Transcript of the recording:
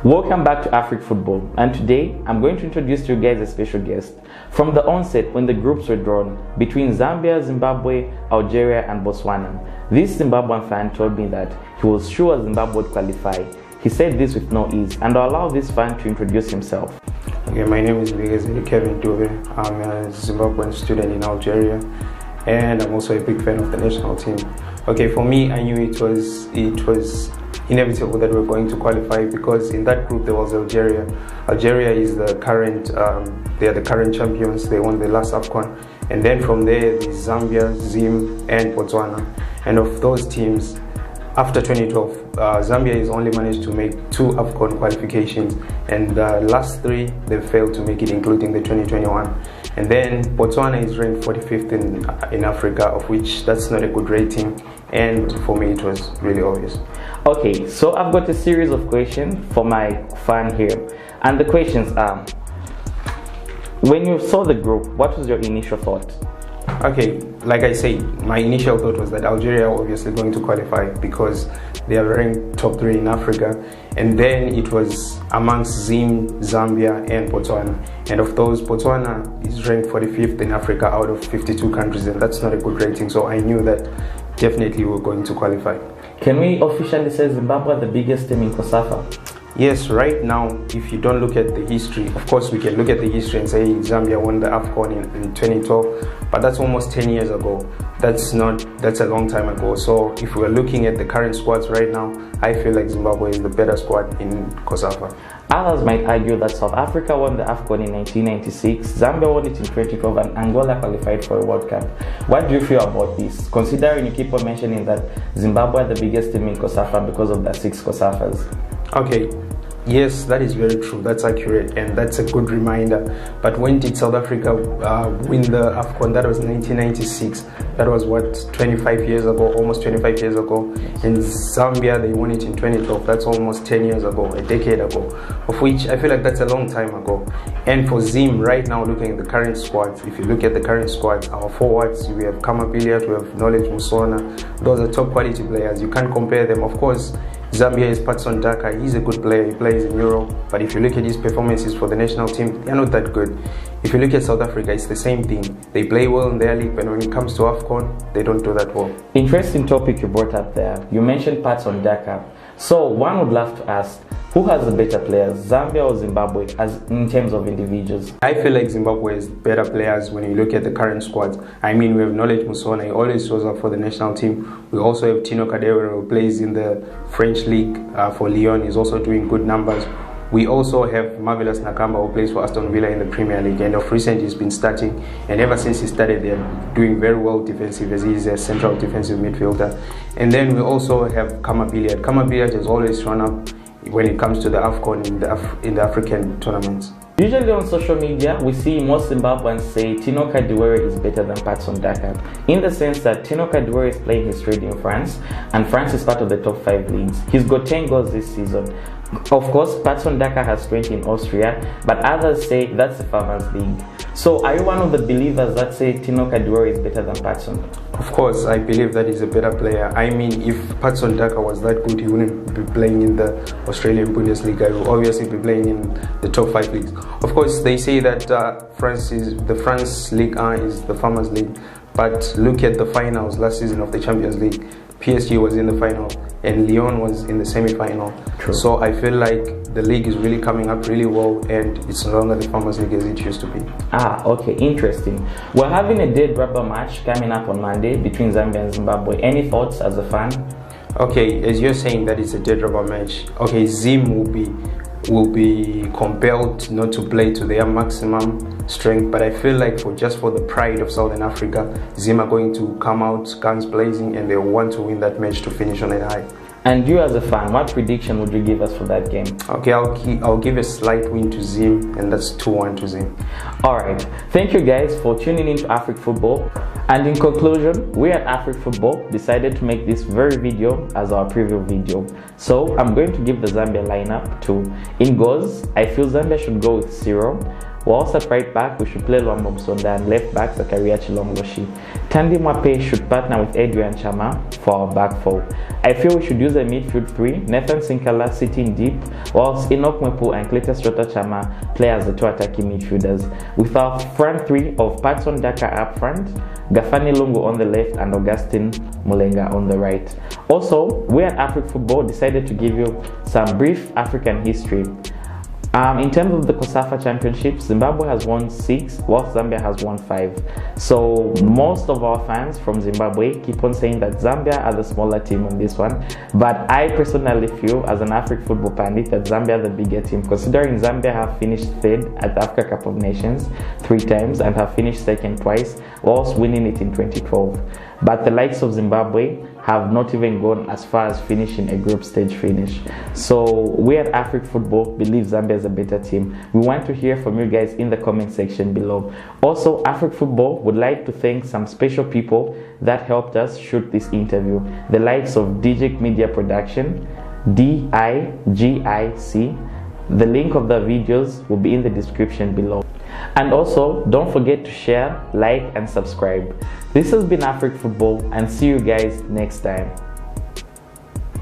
Welcome back to Afrik Football, and today I'm going to introduce to you guys a special guest. From the onset, when the groups were drawn between Zambia, Zimbabwe, Algeria and Botswana, this Zimbabwean fan told me that he was sure Zimbabwe would qualify. He said this with no ease, and I'll allow this fan to introduce himself. Okay, my name is Kevin Dube. I'm a Zimbabwean student in Algeria, and I'm also a big fan of the national team. Okay, for me, I knew it was inevitable that we're going to qualify because in that group there was Algeria. Algeria is the current, they are the current champions. They won the last AFCON, and then from there there's Zambia, Zim, and Botswana. And of those teams, after 2012, Zambia has only managed to make 2 AFCON qualifications, and the last 3 they failed to make it, including the 2021. And then Botswana is ranked 45th in Africa, of which that's not a good rating, and for me it was really obvious. Okay, so I've got a series of questions for my fan here, and the questions are: when you saw the group, what was your initial thought? Okay, like I said, my initial thought was that Algeria are obviously going to qualify because they are ranked top 3 in Africa, and then it was amongst Zim, Zambia and Botswana, and of those Botswana is ranked 45th in Africa out of 52 countries, and that's not a good rating, so I knew that definitely we were going to qualify. Can we officially say Zimbabwe are the biggest team in COSAFA? Yes, right now, if you don't look at the history, of course we can look at the history and say Zambia won the AFCON in 2012, but that's almost 10 years ago. That's a long time ago. So if we're looking at the current squads right now, I feel like Zimbabwe is the better squad in COSAFA. Others might argue that South Africa won the AFCON in 1996, Zambia won it in 2012, and Angola qualified for a World Cup. What do you feel about this, considering you keep on mentioning that Zimbabwe are the biggest team in COSAFA because of the 6 COSAFAs? Okay, yes, that is very true, that's accurate, and that's a good reminder. But when did South Africa win the AFCON? That was 1996. That was what, 25 years ago, almost 25 years ago. And Zambia, they won it in 2012. That's almost 10 years ago, a decade ago, of which I feel like that's a long time ago. And for Zim, right now, looking at the current squad, if you look at the current squad, our forwards, we have Kamabiliat, we have Knowledge Musona. Those are top quality players. You can't compare them. Of course, Zambia is Patson Daka. He's a good player. He plays in Europe. But if you look at his performances for the national team, they're not that good. If you look at South Africa, it's the same thing. They play well in their league, but when it comes to AFCON, they don't do that well. Interesting topic you brought up there. You mentioned Patson Daka. So one would love to ask, who has the better players, Zambia or Zimbabwe, as in terms of individuals? I feel like Zimbabwe has better players when you look at the current squads. I mean, we have Knowledge Musona, he always shows up for the national team. We also have Tino Kadewere, who plays in the French league for Lyon. He's also doing good numbers. We also have Marvelous Nakamba, who plays for Aston Villa in the Premier League, and of recent he's been starting, and ever since he started they're doing very well defensive, as he's a central defensive midfielder. And then we also have Kamabiliat. Kamabiliat has always shown up when it comes to the AFCON in the African tournaments. Usually on social media, we see most Zimbabweans say Tino Kadewere is better than Patson Daka, in the sense that Tino Kadewere is playing his trade in France, and France is part of the top 5 leagues. He's got 10 goals this season. Of course, Patson Daka has 20 in Austria, but others say that's the Farmers League. So are you one of the believers that say Tino Kadewere is better than Patson? Of course, I believe that he's a better player. I mean, if Patson Daka was that good, he wouldn't be playing in the Australian Bundesliga. He would obviously be playing in the top 5 leagues. Of course, they say that the France League is the Farmers League, but look at the finals last season of the Champions League. PSG was in the final and Lyon was in the semi-final. True. So I feel like the league is really coming up really well, and it's no longer the Farmers League as it used to be. Okay, interesting. We're having a dead rubber match coming up on Monday between Zambia and Zimbabwe. Any thoughts as a fan? Okay, as you're saying that it's a dead rubber match, okay, Zim will be compelled not to play to their maximum strength, but I feel like just for the pride of Southern Africa, Zim are going to come out guns blazing, and they want to win that match to finish on a high. And you as a fan, what prediction would you give us for that game? Okay, I'll give a slight win to Zim, and that's 2-1 to Zim. Alright, thank you guys for tuning in to Afrik Football. And in conclusion, we at Afrik Football decided to make this very video as our preview video. So I'm going to give the Zambia lineup to: in goals, I feel Zambia should go with Ciro. While also at right back, we should play Mwamba M and left back Zakaria Chilongloshi. Tandy Mwape should partner with Adrian Chama for our back four. I feel we should use a midfield three, Nathan Sinkala sitting deep, whilst Enoch Mwepu and Cletus Jota Chama play as the two attacking midfielders, with our front three of Patson Daka up front, Gafani Lungu on the left and Augustine Mulenga on the right. Also, we at Afrik Football decided to give you some brief African history. In terms of the COSAFA Championship, Zimbabwe has won 6, whilst Zambia has won 5. So most of our fans from Zimbabwe keep on saying that Zambia are the smaller team on this one. But I personally feel, as an Afrik football pandit, that Zambia are the bigger team, considering Zambia have finished 3rd at the Africa Cup of Nations 3 times and have finished 2nd twice, whilst winning it in 2012. But the likes of Zimbabwe have not even gone as far as finishing a group stage finish. So we at Afrik Football believe Zambia is a better team. We want to hear from you guys in the comment section below. Also, Afrik Football would like to thank some special people that helped us shoot this interview. The likes of DigiC Media Production, DigiC. The link of the videos will be in the description below. And also, don't forget to share, like, and subscribe. This has been Afrik Football, and see you guys next time.